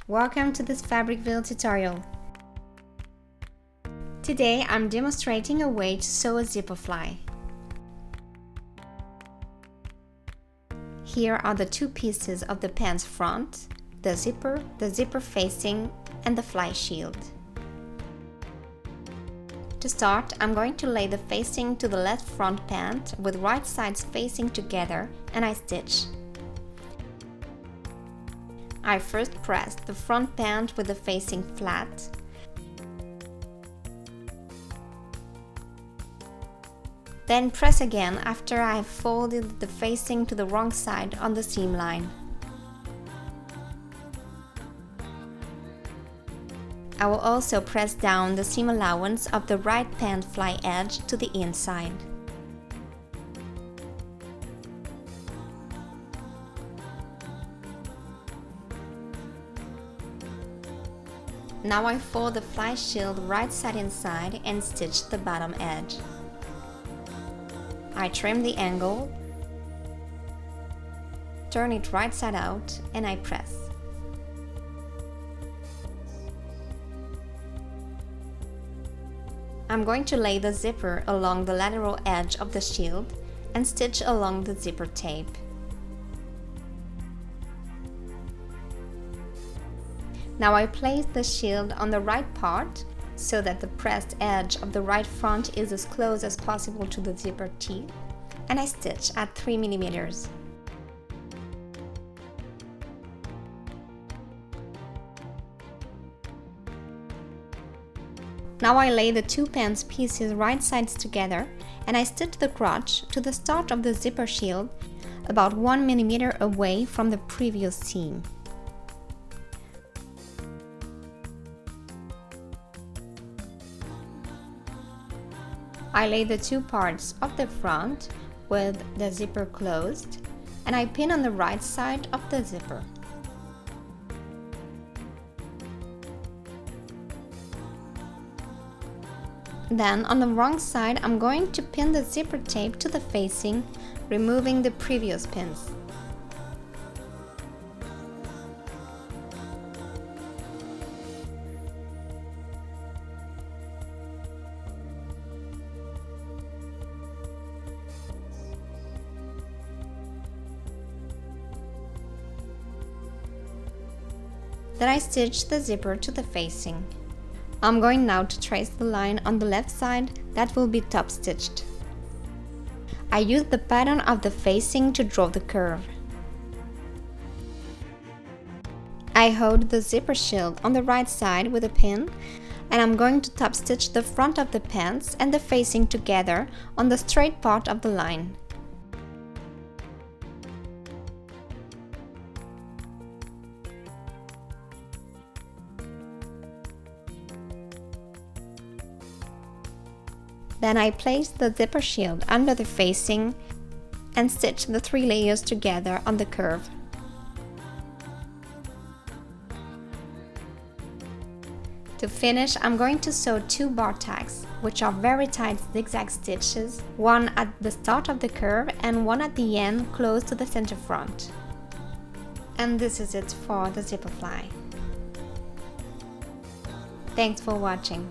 Welcome to this Fabricville tutorial. Today I'm demonstrating a way to sew a zipper fly. Here are the two pieces of the pants front, the zipper facing, and the fly shield. To start, I'm going to lay the facing to the left front pant with right sides facing together, and I stitch. I first press the front pant with the facing flat. Then press again after I have folded the facing to the wrong side on the seam line. I will also press down the seam allowance of the right pant fly edge to the inside. Now I fold the fly shield right side inside and stitch the bottom edge. I trim the angle, turn it right side out, and I press. I'm going to lay the zipper along the lateral edge of the shield and stitch along the zipper tape. Now I place the shield on the right part so that the pressed edge of the right front is as close as possible to the zipper teeth, and I stitch at 3 mm. Now I lay the two pants pieces right sides together and I stitch the crotch to the start of the zipper shield about 1 mm away from the previous seam. I lay the two parts of the front with the zipper closed and I pin on the right side of the zipper. Then on the wrong side I'm going to pin the zipper tape to the facing, removing the previous pins. Then I stitch the zipper to the facing. I'm going now to trace the line on the left side that will be top stitched. I use the pattern of the facing to draw the curve. I hold the zipper shield on the right side with a pin, and I'm going to top stitch the front of the pants and the facing together on the straight part of the line. Then I place the zipper shield under the facing and stitch the 3 layers together on the curve. To finish, I'm going to sew 2 bar tacks, which are very tight zigzag stitches, one at the start of the curve and one at the end close to the center front. And this is it for the zipper fly. Thanks for watching.